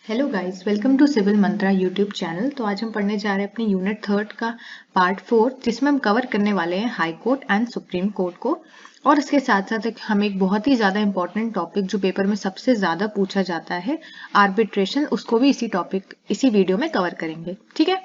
Hello guys, welcome to Civil Mantra YouTube channel. तो आज हम पढ़ने जा रहे हैं अपने यूनिट 3 का पार्ट 4, जिसमें हम कवर करने वाले हैं high court and supreme court को। और इसके साथ साथ हम एक बहुत ही ज़्यादा इंपॉर्टेंट टॉपिक जो पेपर में सबसे ज़्यादा पूछा जाता है, आर्बिट्रेशन, उसको भी इसी वीडियो में कवर करेंगे। ठीक है।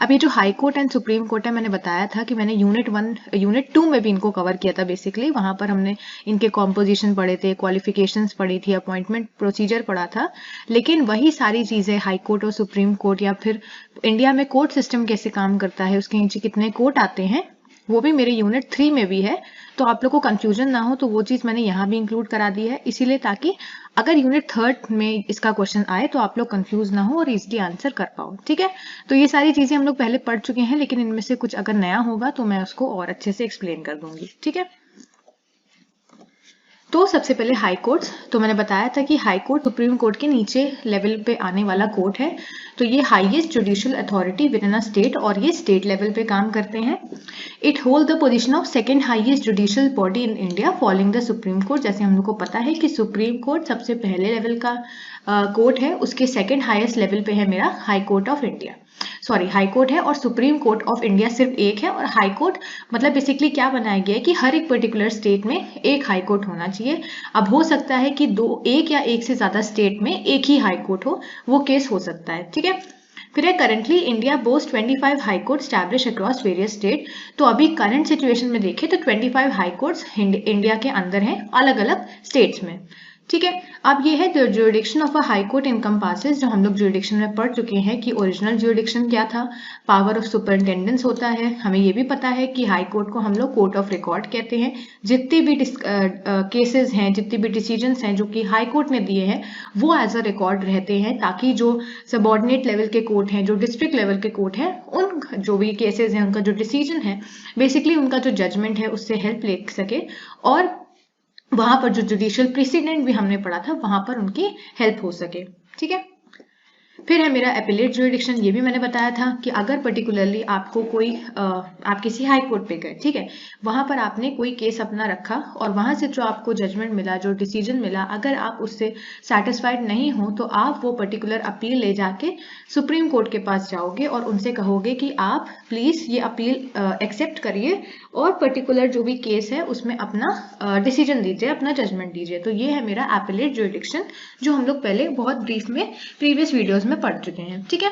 अब ये जो high court and supreme court है, मैंने बताया था कि मैंने यूनिट 2 में भी इनको कवर किया था। बेसिकली वहां पर हमने इनके कॉम्पोजिशन पढ़े थे, क्वालिफिकेशंस पढ़ी थी, अपॉइंटमेंट प्रोसीजर पढ़ा था। लेकिन वही सारी चीजें हाई कोर्ट और सुप्रीम कोर्ट, या फिर इंडिया में कोर्ट सिस्टम कैसे काम करता है, उसके नीचे कितने कोर्ट आते हैं, वो भी मेरे यूनिट 3 में भी है। तो आप लोगों को कंफ्यूजन ना हो, तो वो चीज मैंने यहाँ भी इंक्लूड करा दी है, इसीलिए ताकि अगर यूनिट 3 में इसका क्वेश्चन आए तो आप लोग कंफ्यूज ना हो और इजीली आंसर कर पाओ। ठीक है। तो ये सारी चीजें हम लोग पहले पढ़ चुके हैं, लेकिन इनमें से कुछ अगर नया होगा तो मैं उसको और अच्छे से एक्सप्लेन कर दूंगी। ठीक है। तो सबसे पहले हाई कोर्ट्स, तो मैंने बताया था कि हाई कोर्ट सुप्रीम कोर्ट के नीचे लेवल पे आने वाला कोर्ट है। तो ये highest judicial authority with in a state, और ये स्टेट लेवल पे काम करते हैं। It hold the position of second highest judicial body in India following the Supreme court. जैसे हम लोग को पता है कि सुप्रीम कोर्ट सबसे पहले लेवल का कोर्ट है, उसके सेकंड हाईएस्ट लेवल पे है मेरा high court of India. Sorry, high court है और सुप्रीम कोर्ट ऑफ इंडिया सिर्फ एक है। और हाई कोर्ट मतलब बेसिकली क्या बनाया गया है कि हर एक पर्टिकुलर स्टेट में एक हाई कोर्ट होना चाहिए। अब हो सकता है कि एक या एक से ज्यादा स्टेट में एक ही हाई कोर्ट हो, वो केस हो सकता है। ठीक है। फिर है currently India boast 25 high court establish across various state. तो अभी करंट सिचुएशन में देखें तो 25 हाई कोर्ट्स इंडिया के अंदर हैं, अलग अलग स्टेट्स में। ठीक है। अब ये है jurisdiction of a high court encompasses, जो हम लोग ज्यूरिडिक्शन में पढ़ चुके हैं कि ओरिजिनल ज्यूरिडिक्शन क्या था, पावर ऑफ सुपरिंटेंडेंस होता है। हमें ये भी पता है कि हाई कोर्ट को हम लोग कोर्ट ऑफ रिकॉर्ड कहते हैं। जितनी भी केसेस हैं, जितनी भी डिसीजंस हैं जो कि हाई कोर्ट ने दिए हैं, वो एज अ रिकॉर्ड रहते हैं, ताकि जो सबॉर्डिनेट लेवल के कोर्ट हैं, जो डिस्ट्रिक्ट लेवल के कोर्ट हैं, उन जो भी केसेस हैं, उनका जो डिसीजन है, बेसिकली उनका जो जजमेंट है, उससे हेल्प ले सके। और वहां पर जो जुडिशियल प्रेसिडेंट भी हमने पढ़ा था, वहां पर उनकी हेल्प हो सके। ठीक है। फिर है मेरा एपिलेट ज्यूरिडिक्शन। ये भी मैंने बताया था कि अगर पर्टिकुलरली आपको कोई आप किसी हाई कोर्ट पे गए, ठीक है, वहां पर आपने कोई केस अपना रखा और वहां से जो आपको जजमेंट मिला, जो डिसीजन मिला, अगर आप उससे सेटिस्फाइड नहीं हो तो आप वो पर्टिकुलर अपील ले जाके सुप्रीम कोर्ट के पास जाओगे और उनसे कहोगे कि आप प्लीज ये अपील एक्सेप्ट करिए और पर्टिकुलर जो भी केस है उसमें अपना डिसीजन दीजिए, अपना जजमेंट दीजिए। तो ये है मेरा एपिलेट ज्यूरिडिक्शन, जो हम लोग पहले बहुत ब्रीफ में प्रीवियस वीडियोस में पढ़ चुके हैं। ठीक है।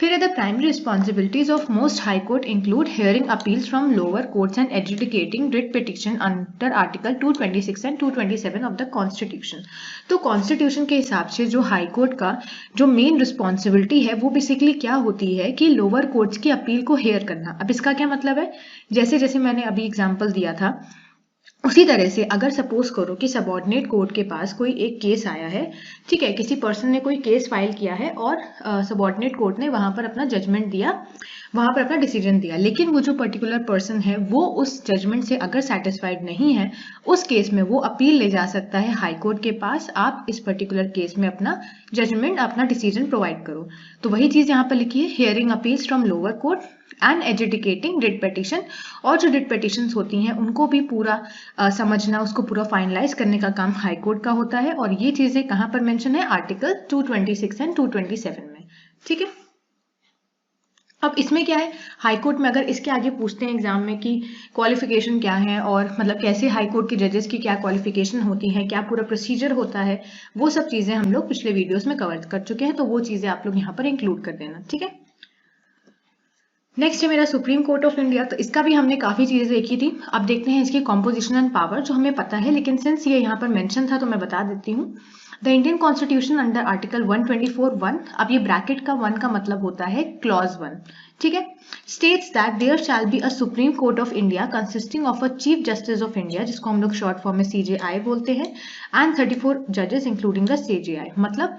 फिर the primary responsibilities of most high court include hearing appeals from lower courts and adjudicating writ petition under article 226 and 227 of the constitution. तो कॉन्स्टिट्यूशन के हिसाब से जो हाई कोर्ट का जो मेन रिस्पॉन्सिबिलिटी है, वो बेसिकली क्या होती है कि लोअर कोर्ट्स की अपील को हेयर करना। अब इसका क्या मतलब है, जैसे जैसे मैंने अभी एग्जाम्पल दिया था, उसी तरह से अगर सपोज करो कि सबॉर्डिनेट कोर्ट के पास कोई एक केस आया है, ठीक है, किसी पर्सन ने कोई केस फाइल किया है और सबॉर्डिनेट कोर्ट ने वहां पर अपना जजमेंट दिया, वहां पर अपना डिसीजन दिया, लेकिन वो जो पर्टिकुलर पर्सन है वो उस जजमेंट से अगर सेटिस्फाइड नहीं है, उस केस में वो अपील ले जा सकता है हाई कोर्ट के पास, आप इस पर्टिकुलर केस में अपना जजमेंट, अपना डिसीजन प्रोवाइड करो। तो वही चीज यहाँ पर लिखी है, hearing appeals from lower court and adjudicating writ petition. और जो रिट पिटिशंस होती हैं उनको भी पूरा समझना, उसको पूरा फाइनलाइज करने का काम हाई कोर्ट का होता है। और ये चीजें कहां पर मेंशन है, आर्टिकल 226 एंड 227 में। ठीक है। अब इसमें क्या है, हाई कोर्ट में अगर इसके आगे पूछते हैं एग्जाम में कि क्वालिफिकेशन क्या है, और मतलब कैसे हाई कोर्ट के जजेस की क्या क्वालिफिकेशन होती है, क्या पूरा प्रोसीजर होता है, वो सब चीजें हम लोग पिछले वीडियोस में कवर कर चुके हैं, तो वो चीजें आप लोग यहाँ पर इंक्लूड कर देना। ठीक है। नेक्स्ट है मेरा सुप्रीम कोर्ट ऑफ इंडिया। तो इसका भी हमने काफी चीजें देखी थी। अब देखते हैं इसकी कॉम्पोजिशन एंड पावर, जो हमें पता है, लेकिन सिंस ये यहाँ पर मेंशन था तो मैं बता देती हूँ। The Indian constitution under article 124(1), अब ये ब्रैकेट का 1 का मतलब होता है क्लॉज 1, ठीक है, states that there shall be a Supreme Court of India consisting of a Chief Justice of India, जिसको हम लोग शॉर्ट फॉर्म में CJI बोलते हैं, एंड 34 जजेस इंक्लूडिंग द CJI। मतलब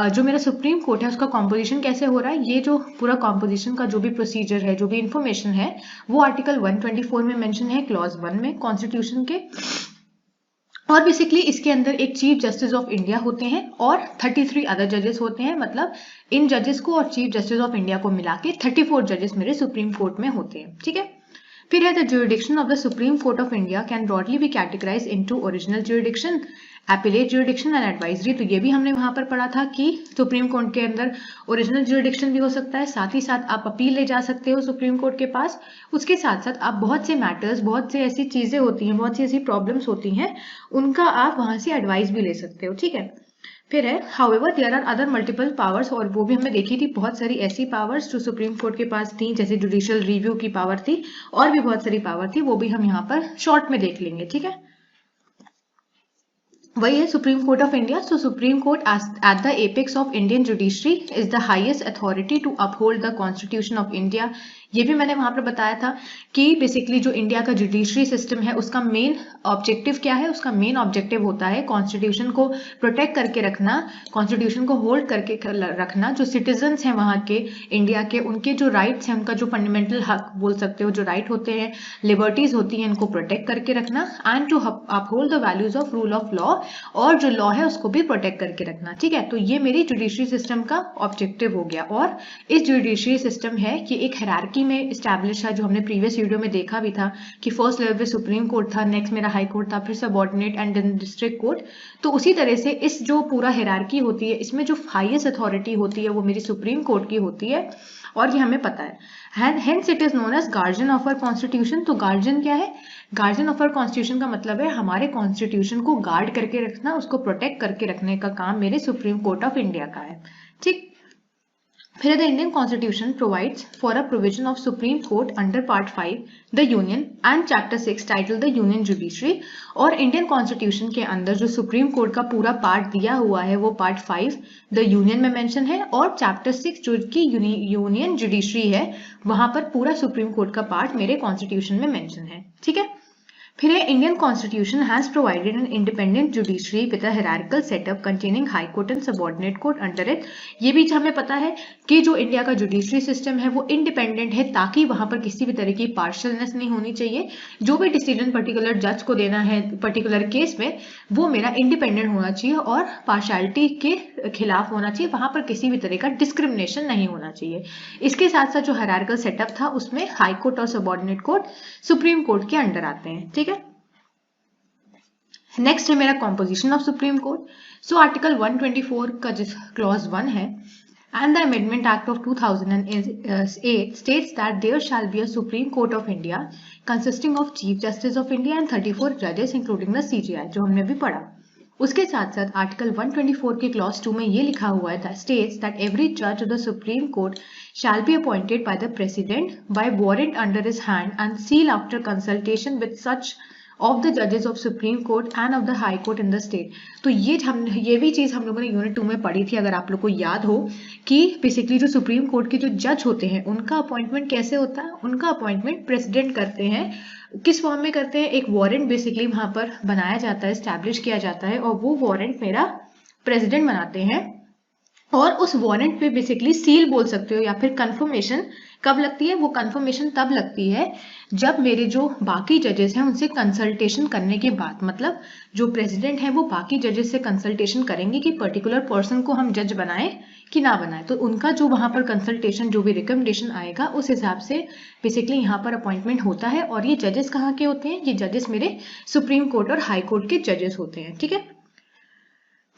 जो मेरा सुप्रीम कोर्ट है उसका कॉम्पोजिशन कैसे हो रहा है, ये जो पूरा कॉम्पोजिशन का जो भी प्रोसीजर है, जो भी इंफॉर्मेशन है, वो आर्टिकल 124 में मेंशन है, क्लॉज 1 में कॉन्स्टिट्यूशन के। और बेसिकली इसके अंदर एक चीफ जस्टिस ऑफ इंडिया होते हैं और 33 अदर जजेस होते हैं। मतलब इन जजेस को और चीफ जस्टिस ऑफ इंडिया को मिला के 34 जजेस मेरे सुप्रीम कोर्ट में होते हैं। ठीक है। फिर है the jurisdiction of the Supreme Court of India can broadly be categorize into original jurisdiction, appellate jurisdiction and advisory. तो ये भी हमने वहां पर पढ़ा था कि सुप्रीम कोर्ट के अंदर ओरिजिनल ज्यूरिडिक्शन भी हो सकता है, साथ ही साथ आप अपील ले जा सकते हो सुप्रीम कोर्ट के पास। उसके साथ साथ आप बहुत से मैटर्स, बहुत से ऐसी चीजें होती हैं, बहुत सी ऐसी प्रॉब्लम्स होती हैं, उनका आप वहां से एडवाइस भी ले सकते हो, ठीक है। फिर है however there are other multiple powers, और वो भी हमने देखी थी बहुत सारी ऐसी पावर्स जो सुप्रीम कोर्ट के पास थी, जैसे जुडिशियल रिव्यू की पावर थी और भी बहुत सारी पावर थी, वो भी हम यहाँ पर शॉर्ट में देख लेंगे, ठीक है। वही है Supreme Court of India. So Supreme Court at the apex of Indian judiciary is the highest authority to uphold the Constitution of India. ये भी मैंने वहां पर बताया था कि बेसिकली जो इंडिया का जुडिशरी सिस्टम है उसका मेन ऑब्जेक्टिव क्या है। उसका मेन ऑब्जेक्टिव होता है कॉन्स्टिट्यूशन को प्रोटेक्ट करके रखना, कॉन्स्टिट्यूशन को होल्ड करके रखना, जो सिटीजन्स हैं वहां के इंडिया के, उनके जो राइट्स हैं, उनका जो फंडामेंटल हक बोल सकते हो, जो राइट होते हैं, लिबर्टीज होती हैं, इनको प्रोटेक्ट करके रखना, and to uphold the values of rule of law, और जो लॉ है उसको भी प्रोटेक्ट करके रखना, ठीक है। तो ये मेरी जुडिशरी सिस्टम का ऑब्जेक्टिव हो गया। और इस जुडिशरी सिस्टम है कि एक हायरार्की में एस्टैब्लिश है, जो हमने प्रीवियस वीडियो में देखा भी था कि फर्स्ट लेवल पे सुप्रीम कोर्ट था, नेक्स्ट मेरा हाई कोर्ट था, फिर subordinate and then district court. तो उसी तरह से इस जो पूरा हायरार्की होती है, इसमें जो हाईएस्ट अथॉरिटी होती है वो मेरी सुप्रीम कोर्ट की होती है, और ये हमें पता है। Hence it is known as guardian of our constitution। तो गार्जियन क्या है? गार्जियन ऑफ आवर कॉन्स्टिट्यूशन का मतलब है हमारे कॉन्स्टिट्यूशन को गार्ड करके रखना, उसको प्रोटेक्ट करके रखने का काम मेरे सुप्रीम कोर्ट ऑफ इंडिया का है, ठीक। फिर the Indian constitution provides for a provision of supreme court under part 5 the union and chapter 6 title the union judiciary. और इंडियन कॉन्स्टिट्यूशन के अंदर जो सुप्रीम कोर्ट का पूरा पार्ट दिया हुआ है वो पार्ट 5 द यूनियन में मेंशन है, और चैप्टर 6 जो कि यूनियन जुडिशरी है वहां पर पूरा सुप्रीम कोर्ट का पार्ट मेरे कॉन्स्टिट्यूशन में मेंशन है, ठीक है। फिर Indian constitution has provided an independent judiciary with a hierarchical setup containing high court and subordinate court under it. ये भी हमें पता है कि जो इंडिया का जुडिशरी सिस्टम है वो इंडिपेंडेंट है, ताकि वहां पर किसी भी तरह की पार्शियलनेस नहीं होनी चाहिए। जो भी डिसीजन पर्टिकुलर जज को देना है पर्टिकुलर केस में, वो मेरा इंडिपेंडेंट होना चाहिए और पार्शियलिटी के खिलाफ होना चाहिए, वहां पर किसी भी तरह का डिस्क्रिमिनेशन नहीं होना चाहिए। इसके साथ साथ जो हायरार्किकल सेटअप था उसमें हाई कोर्ट और सबऑर्डिनेट कोर्ट सुप्रीम कोर्ट के अंडर आते हैं, ठीक है। नेक्स्ट है मेरा composition of supreme court. So article 124 का जिस क्लॉज 1 है, and the Amendment Act of 2008 states that there shall be a Supreme Court of India consisting of Chief Justice of India and 34 judges including the CJI, जो हमने अभी पढ़ा। उसके साथ साथ आर्टिकल 124 के क्लॉज 2 में ये लिखा हुआ है states that every judge of the Supreme Court shall be appointed by the President by warrant under his hand and seal after consultation with such of the judges of Supreme Court and of the High Court in the state। तो ये भी चीज हम लोगों ने unit 2 में पढ़ी थी, अगर आप लोग को याद हो, कि बेसिकली जो सुप्रीम कोर्ट के जो जज होते हैं उनका अपॉइंटमेंट कैसे होता है। उनका अपॉइंटमेंट प्रेसिडेंट करते हैं। किस फॉर्म में करते हैं? एक वारंट बेसिकली वहां पर बनाया जाता है, स्टैब्लिश किया जाता है, और वो वारंट मेरा प्रेसिडेंट बनाते हैं। और उस वारंट पे बेसिकली सील बोल सकते हो या फिर कंफर्मेशन कब लगती है? वो कंफर्मेशन तब लगती है जब मेरे जो बाकी जजेस हैं उनसे कंसल्टेशन करने के बाद, मतलब जो प्रेसिडेंट है वो बाकी जजेस से कंसल्टेशन करेंगे कि पर्टिकुलर पर्सन को हम जज बनाएं कि ना बनाएं। तो उनका जो वहां पर कंसल्टेशन, जो भी रिकमेंडेशन आएगा, उस हिसाब से बेसिकली यहाँ पर अपॉइंटमेंट होता है। और ये जजेस कहाँ के होते हैं? ये जजेस मेरे सुप्रीम कोर्ट और हाई कोर्ट के जजेस होते हैं, ठीक है।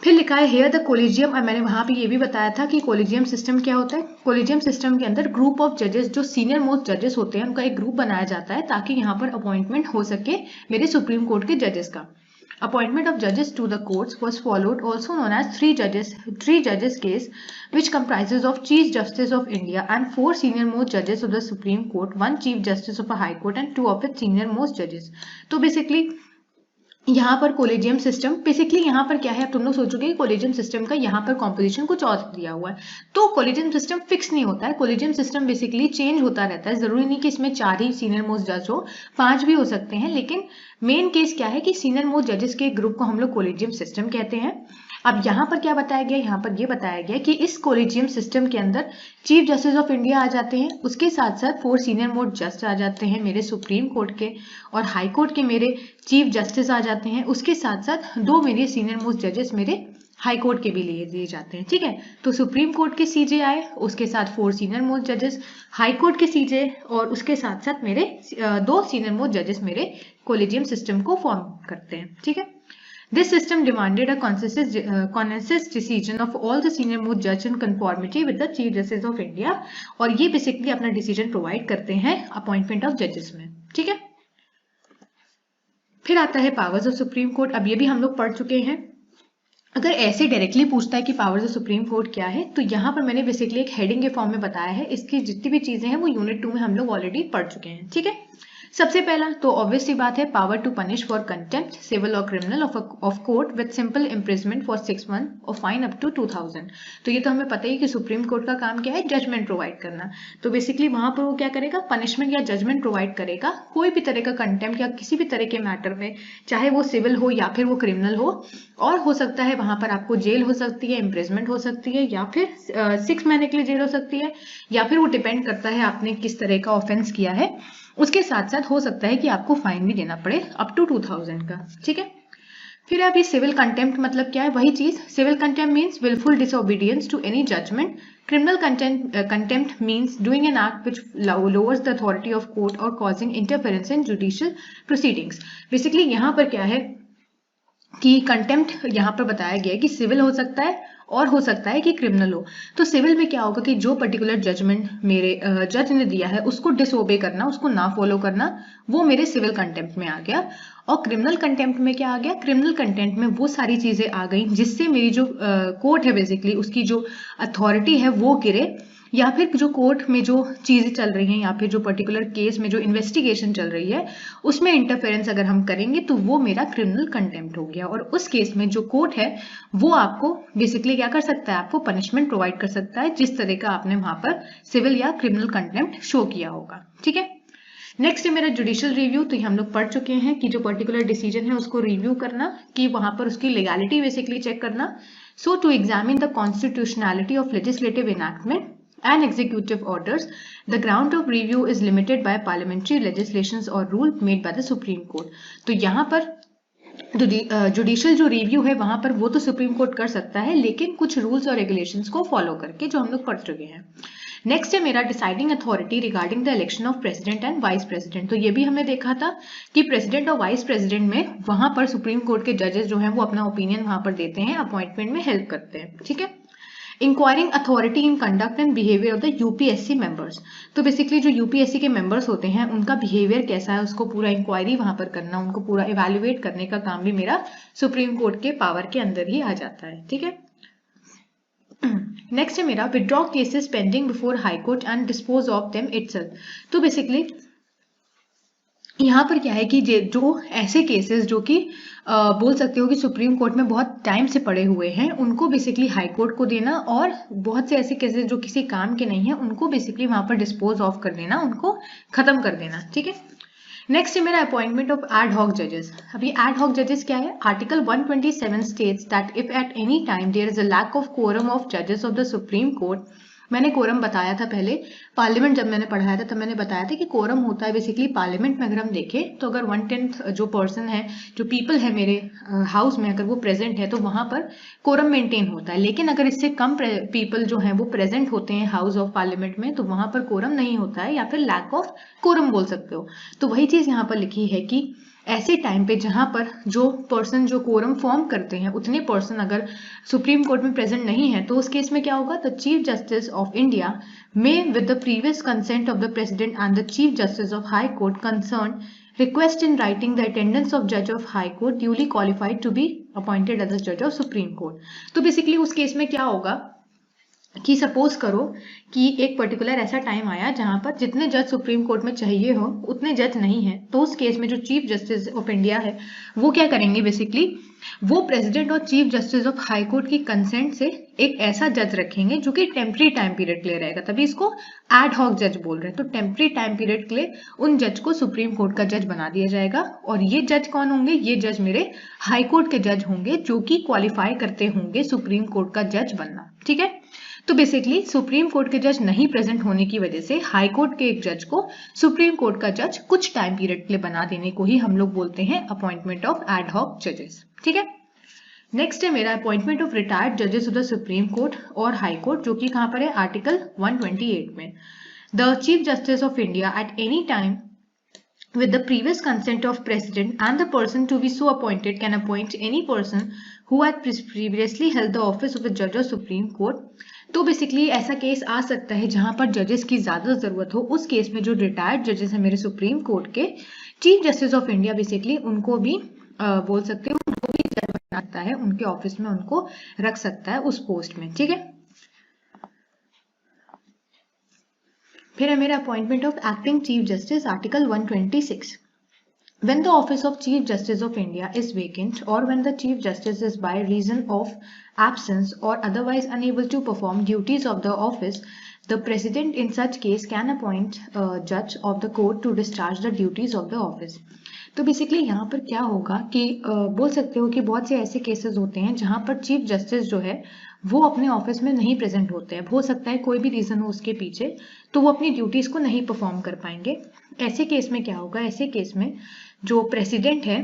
फिर लिखा है हेयर द कोलिजियम, और मैंने वहां पे ये भी बताया था कि कोलिजियम सिस्टम क्या होता है। कोलिजियम सिस्टम के अंदर ग्रुप ऑफ जजेस, जो सीनियर मोस्ट जजेस होते हैं, उनका एक ग्रुप बनाया जाता है ताकि यहाँ पर अपॉइंटमेंट हो सके मेरे सुप्रीम कोर्ट के जजेस का। अपॉइंटमेंट ऑफ जजेस to the courts was followed also known as three जजेस case which comprises of Chief Justice of India and 4 senior most judges of the Supreme Court, 1 Chief Justice of a High Court and 2 of its senior most judges। तो basically यहाँ पर collegium system, basically यहाँ पर क्या है, अब तुम लोग सोचोगे कि कोलेजियम सिस्टम का यहाँ पर कॉम्पोजिशन कुछ और दिया हुआ है। तो कोलेजियम सिस्टम फिक्स नहीं होता है। कोलेजियम सिस्टम बेसिकली चेंज होता रहता है। जरूरी नहीं कि इसमें 4 ही सीनियर मोस्ट जज हो, 5 भी हो सकते हैं, लेकिन मेन केस क्या है कि सीनियर मोस्ट जजेस के ग्रुप को हम लोग कोलेजियम सिस्टम कहते हैं। अब यहाँ पर क्या बताया गया? यहाँ पर ये बताया गया कि इस कोलेजियम सिस्टम के अंदर चीफ जस्टिस ऑफ इंडिया आ जाते हैं, उसके साथ साथ 4 सीनियर मोस्ट जज आ जाते हैं मेरे सुप्रीम कोर्ट के, और हाई कोर्ट के मेरे चीफ जस्टिस आ जाते हैं, उसके साथ साथ 2 मेरे सीनियर मोस्ट जजेस मेरे हाई कोर्ट के भी लिए दिए जाते हैं, ठीक है। तो सुप्रीम कोर्ट के सीजे आए, उसके साथ 4 सीनियर मोस्ट जजेस, हाई कोर्ट के सीजे और उसके साथ साथ मेरे 2 सीनियर मोस्ट जजेस मेरे कोलिजियम सिस्टम को फॉर्म करते हैं, ठीक है। This system demanded a consensus decision of all the senior most judges in conformity with the Chief Justice of India, और ये बेसिकली अपना डिसीजन प्रोवाइड करते हैं अपॉइंटमेंट ऑफ जजेस में, ठीक है। फिर आता है पावर्स ऑफ सुप्रीम कोर्ट। अब ये भी हम लोग पढ़ चुके हैं। अगर ऐसे डायरेक्टली पूछता है कि पावर्स ऑफ सुप्रीम कोर्ट क्या है, तो यहाँ पर मैंने बेसिकली एक हेडिंग के फॉर्म में बताया है। इसकी जितनी भी चीजें हैं वो यूनिट 2 में हम लोग ऑलरेडी पढ़ चुके हैं, ठीक है। सबसे पहला तो ऑब्वियसली बात है, power to punish for contempt civil और criminal of court with simple imprisonment for 6 month और फाइन अप टू 2000। तो ये तो हमें पता ही कि सुप्रीम कोर्ट का काम क्या है, जजमेंट प्रोवाइड करना। तो बेसिकली वहां पर वो क्या करेगा, पनिशमेंट या जजमेंट प्रोवाइड करेगा कोई भी तरह का कंटेम्प्ट या किसी भी तरह के मैटर में, चाहे वो सिविल हो या फिर वो क्रिमिनल हो। और हो सकता है वहां पर आपको जेल हो सकती है, इम्प्रिजमेंट हो सकती है, या फिर 6 महीने के लिए जेल हो सकती है, या फिर वो डिपेंड करता है आपने किस तरह का ऑफेंस किया है। उसके साथ साथ हो सकता है कि आपको फाइन भी देना पड़े अप टू 2000 का, ठीक है। फिर अब ये सिविल कंटेम्प्ट मतलब क्या है, वही चीज। Civil contempt means wilful disobedience to any judgment. Criminal contempt means doing an act which lowers the authority of court और causing interference in judicial proceedings. Basically यहाँ पर क्या है कि कंटेम्प्ट यहाँ पर बताया गया है कि सिविल हो सकता है और हो सकता है कि क्रिमिनल हो। तो सिविल में क्या होगा कि जो पर्टिकुलर जजमेंट मेरे जज ने दिया है उसको डिसओबे करना, उसको ना फॉलो करना, वो मेरे सिविल कंटेम्प्ट में आ गया। और क्रिमिनल कंटेम्प्ट में क्या आ गया, क्रिमिनल कंटेम्प्ट में वो सारी चीजें आ गई जिससे मेरी जो कोर्ट है बेसिकली उसकी जो अथॉरिटी है वो गिरे, या फिर जो कोर्ट में जो चीजें चल रही हैं या फिर जो पर्टिकुलर केस में जो इन्वेस्टिगेशन चल रही है उसमें इंटरफेरेंस अगर हम करेंगे तो वो मेरा क्रिमिनल कंटेम्प्ट हो गया। और उस केस में जो कोर्ट है वो आपको बेसिकली क्या कर सकता है, आपको पनिशमेंट प्रोवाइड कर सकता है जिस तरह का आपने वहां पर सिविल या क्रिमिनल कंटेम्प्ट शो किया होगा, ठीक है। नेक्स्ट है मेरा जुडिशियल रिव्यू। तो ये हम लोग पढ़ चुके हैं कि जो पर्टिकुलर डिसीजन है उसको रिव्यू करना, कि वहां पर उसकी लीगैलिटी बेसिकली चेक करना। So to examine the constitutionality of legislative enactment and executive orders, the ground of review is limited by parliamentary legislations or rule made by the Supreme Court। तो यहाँ पर judicial जो review है वहां पर वो तो सुप्रीम कोर्ट कर सकता है, लेकिन कुछ रूल्स और रेगुलेशंस को फॉलो करके, जो हम लोग पढ़ चुके हैं। नेक्स्ट है मेरा deciding authority regarding the election of president and vice president. तो ये भी हमने देखा था कि प्रेसिडेंट और वाइस प्रेसिडेंट में वहां पर सुप्रीम कोर्ट के जजेस जो हैं वो अपना ओपिनियन वहां पर देते हैं, अपॉइंटमेंट में हेल्प करते हैं, ठीक है। Enquiring authority in conduct and behaviour of the UPSC members. तो बेसिकली जो यूपीएससी के मेंबर्स होते हैं उनका बिहेवियर कैसा है उसको पूरा इंक्वायरी वहां पर करना, उनको पूरा इवेल्युएट करने का काम भी मेरा सुप्रीम कोर्ट के पावर के अंदर ही आ जाता है, ठीक है। नेक्स्ट है मेरा withdraw cases pending before high court and dispose of them itself. तो बेसिकली यहाँ पर क्या है कि जो ऐसे केसेस जो कि बोल सकते हो कि सुप्रीम कोर्ट में बहुत टाइम से पड़े हुए हैं उनको बेसिकली हाई कोर्ट को देना, और बहुत से ऐसे केसेस जो किसी काम के नहीं है उनको बेसिकली वहां पर डिस्पोज ऑफ कर देना, उनको खत्म कर देना, ठीक है। नेक्स्ट है मेरा अपॉइंटमेंट ऑफ एड हॉक जजेस। अब ये एड हॉक जजेस क्या है, article 127 states that if at any time there is a lack of quorum of जजेस ऑफ द सुप्रीम कोर्ट। मैंने कोरम बताया था पहले, पार्लियामेंट जब मैंने पढ़ाया था तब मैंने बताया था कि कोरम होता है बेसिकली पार्लियामेंट में अगर हम देखें तो अगर 1/10 जो पर्सन है, जो पीपल है मेरे हाउस में, अगर वो प्रेजेंट है तो वहां पर कोरम मेंटेन होता है। लेकिन अगर इससे कम पीपल जो है वो प्रेजेंट होते हैं हाउस ऑफ पार्लियामेंट में तो वहां पर कोरम नहीं होता है, या फिर लैक ऑफ कोरम बोल सकते हो। तो वही चीज यहाँ पर लिखी है कि ऐसे टाइम पे जहां पर जो पर्सन जो कोरम फॉर्म करते हैं उतने पर्सन अगर सुप्रीम कोर्ट में प्रेजेंट नहीं है तो उस केस में क्या होगा, the chief Justice of India may with the previous consent of the president and the chief Justice of high court concern request in writing the attendance of judge of high court duly qualified to be appointed as a judge of supreme court। तो basically उस case में क्या होगा कि suppose करो कि एक particular ऐसा टाइम आया जहां पर जितने जज सुप्रीम कोर्ट में चाहिए हो उतने जज नहीं है, तो उस केस में जो चीफ जस्टिस ऑफ इंडिया है वो क्या करेंगे, बेसिकली वो प्रेसिडेंट और chief Justice of high court की कंसेंट से एक ऐसा जज रखेंगे जो कि टेम्पररी टाइम पीरियड के लिए रहेगा, तभी इसको एड हॉक जज बोल रहे हैं। तो टेम्पररी टाइम पीरियड के लिए उन जज को सुप्रीम कोर्ट का जज बना दिया जाएगा, और ये जज कौन होंगे, ये जज मेरे हाई कोर्ट के जज होंगे जो कि क्वालिफाई करते होंगे सुप्रीम कोर्ट का जज बनना, ठीक है। तो बेसिकली सुप्रीम कोर्ट के जज नहीं प्रेजेंट होने की वजह से हाई कोर्ट के एक जज को सुप्रीम कोर्ट का जज कुछ टाइम पीरियड के लिए बना देने को ही हम लोग बोलते हैं अपॉइंटमेंट ऑफ एड हॉक जजेस, ठीक है। नेक्स्ट है मेरा अपॉइंटमेंट ऑफ रिटायर्ड जजेस ऑफ द सुप्रीम कोर्ट और हाई कोर्ट, जो कि कहां पर है आर्टिकल 128 में। The chief Justice of India at any time with the previous consent of president and the person to be so appointed can appoint any person who had previously held the office of a judge of supreme court। तो basically ऐसा case आ सकता है जहां पर जजेस की ज्यादा जरूरत हो, उस केस में जो रिटायर्ड जजेस हैं मेरे सुप्रीम कोर्ट के, chief Justice of India basically उनको भी बोल सकते हो, उनको भी जज बना सकता है, उनके ऑफिस में उनको रख सकता है उस पोस्ट में, ठीक है। फिर है मेरा appointment of acting chief justice, article 126। When the office of Chief Justice of India is vacant or when the Chief Justice is by reason of absence or otherwise unable to perform duties of the office, the President in such case can appoint a judge of the court to discharge the duties of the office। तो basically यहाँ पर क्या होगा कि बोल सकते हो कि बहुत से ऐसे केसेस होते हैं जहाँ पर चीफ जस्टिस जो है वो अपने ऑफिस में नहीं प्रेजेंट होते हैं, हो सकता है कोई भी रीजन हो उसके पीछे, तो वो अपनी ड्यूटीज को नहीं परफॉर्म कर पाएंगे। ऐसे केस में क्या होगा, ऐसे केस में जो प्रेसिडेंट है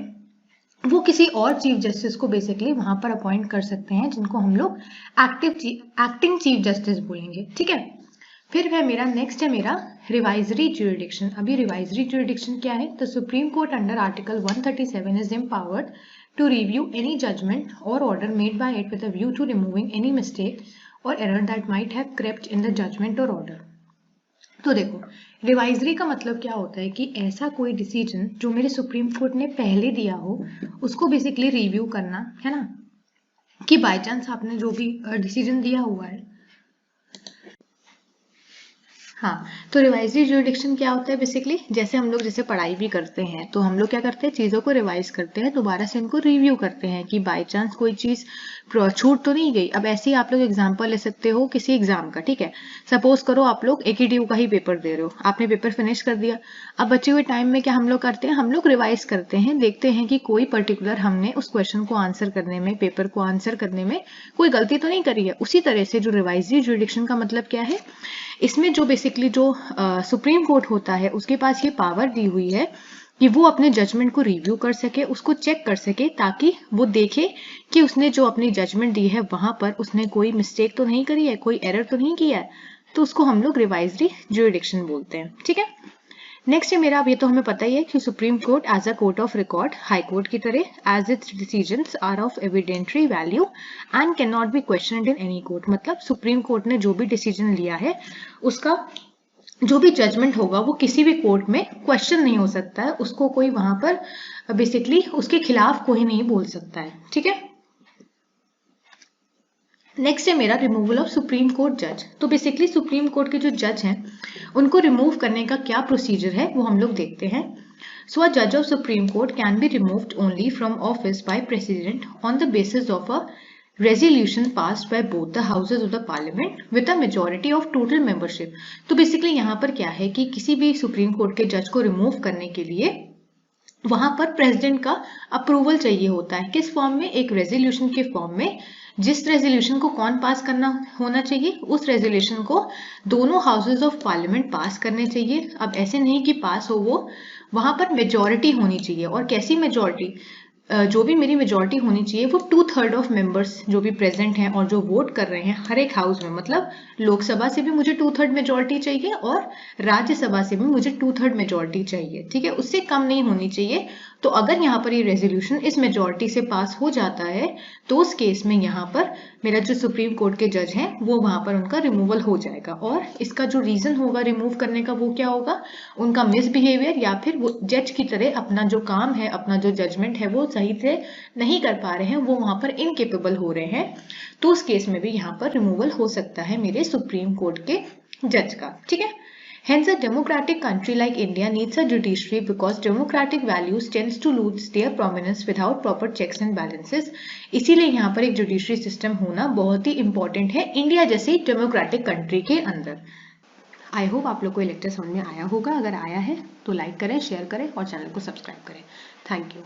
वो किसी और चीफ जस्टिस को बेसिकली वहां पर अपॉइंट कर सकते हैं, जिनको हम लोग एक्टिंग चीफ जस्टिस बोलेंगे, ठीक है। फिर है मेरा नेक्स्ट है मेरा रिवाइजरी ज्यूरिडिक्शन। अभी रिवाइजरी ज्यूरिडिक्शन क्या है, तो supreme court under article 137 is empowered to review any judgment or order made by it with a view to removing any mistake or error that might have crept in the judgment or order। तो देखो revisory का मतलब क्या होता है कि ऐसा कोई डिसीजन जो मेरे सुप्रीम कोर्ट ने पहले दिया हो उसको बेसिकली रिव्यू करना है ना, कि बाय चांस आपने जो भी डिसीजन दिया हुआ है। हाँ, तो रिवाइजरी ज्यूरिडिक्शन क्या होता है, बेसिकली जैसे हम लोग जैसे पढ़ाई भी करते हैं तो हम लोग क्या करते हैं, चीज़ों को रिवाइज करते हैं, दोबारा से इनको रिव्यू करते हैं कि बाय चांस कोई चीज़ छूट तो नहीं गई। अब ऐसे ही आप लोग एग्जांपल ले सकते हो किसी एग्जाम का, ठीक है। सपोज करो आप लोग AKTU का ही पेपर दे रहे हो, आपने पेपर फिनिश कर दिया। अब बचे हुए टाइम में क्या हम लोग करते हैं, हम लोग रिवाइज करते हैं, देखते हैं कि कोई पर्टिकुलर हमने उस क्वेश्चन को आंसर करने में, पेपर को आंसर करने में कोई गलती तो नहीं करी है। उसी तरह से जो रिवाइजरी ज्यूरिडिक्शन का मतलब क्या है, इसमें जो बेसिकली जो सुप्रीम कोर्ट होता है उसके पास ये पावर दी हुई है कि वो अपने जजमेंट को रिव्यू कर सके, उसको चेक कर सके, ताकि वो देखे कि उसने जो अपनी जजमेंट दी है वहां पर उसने कोई मिस्टेक तो नहीं करी है, कोई एरर तो नहीं किया है, तो उसको हम लोग रिवाइजरी ज्यूरिडिक्शन बोलते हैं, ठीक है। नेक्स्ट है मेरा, अब ये तो हमें पता ही है कि supreme court as a court of record, high court की तरह, as its decisions are of evidentiary value and can not be questioned in any court. मतलब सुप्रीम कोर्ट ने जो भी डिसीजन लिया है उसका जो भी जजमेंट होगा वो किसी भी कोर्ट में क्वेश्चन नहीं हो सकता है, उसको कोई वहां पर बेसिकली उसके खिलाफ कोई नहीं बोल सकता है, ठीक है। नेक्स्ट है मेरा रिमूवल ऑफ सुप्रीम कोर्ट जज। तो बेसिकली सुप्रीम कोर्ट के जो जज हैं उनको रिमूव करने का क्या प्रोसीजर है वो हम लोग देखते हैं। सो अ जज of supreme court can be removed only from office by president on the basis of a resolution passed by both the houses of the parliament with a majority of total membership। तो basically यहाँ पर क्या है कि किसी भी supreme court के जज को रिमूव करने के लिए वहां पर प्रेसिडेंट का अप्रूवल चाहिए होता है। किस फॉर्म में, एक रेजोल्यूशन के फॉर्म में। जिस रेजोल्यूशन को कौन पास करना होना चाहिए, उस रेजोल्यूशन को दोनों हाउसेज ऑफ पार्लियामेंट पास करने चाहिए। अब ऐसे नहीं कि पास हो, वो वहां पर मेजॉरिटी होनी चाहिए। और कैसी मेजॉरिटी, जो भी मेरी मेजॉरिटी होनी चाहिए वो 2/3 ऑफ मेंबर्स जो भी प्रेजेंट हैं और जो वोट कर रहे हैं हर एक हाउस में। मतलब लोकसभा से भी मुझे 2/3 मेजॉरिटी चाहिए और राज्यसभा से भी मुझे 2/3 मेजॉरिटी चाहिए, ठीक है, उससे कम नहीं होनी चाहिए। तो अगर यहाँ पर ये रेजोल्यूशन इस मेजॉरिटी से पास हो जाता है तो उस केस में यहाँ पर मेरा जो सुप्रीम कोर्ट के जज हैं वो वहां पर उनका रिमूवल हो जाएगा। और इसका जो रीजन होगा रिमूव करने का वो क्या होगा, उनका मिसबिहेवियर, या फिर वो जज की तरह अपना जो काम है, अपना जो जजमेंट है वो सही से नहीं कर पा रहे हैं, वो वहां पर इनकेपेबल हो रहे हैं। तो उस केस में भी यहाँ पर रिमूवल हो सकता है मेरे सुप्रीम कोर्ट के जज का, ठीक है। Hence, a democratic country like India needs a judiciary because democratic values tends to lose their prominence without proper checks and balances। इसीलिए यहाँ पर एक जुडिशरी सिस्टम होना बहुत ही इंपॉर्टेंट है इंडिया जैसी डेमोक्रेटिक कंट्री के अंदर। आई होप आप लोग को ये लेक्चर समझ में आया होगा। अगर आया है तो लाइक करें, शेयर करें और चैनल को सब्सक्राइब करें। Thank you.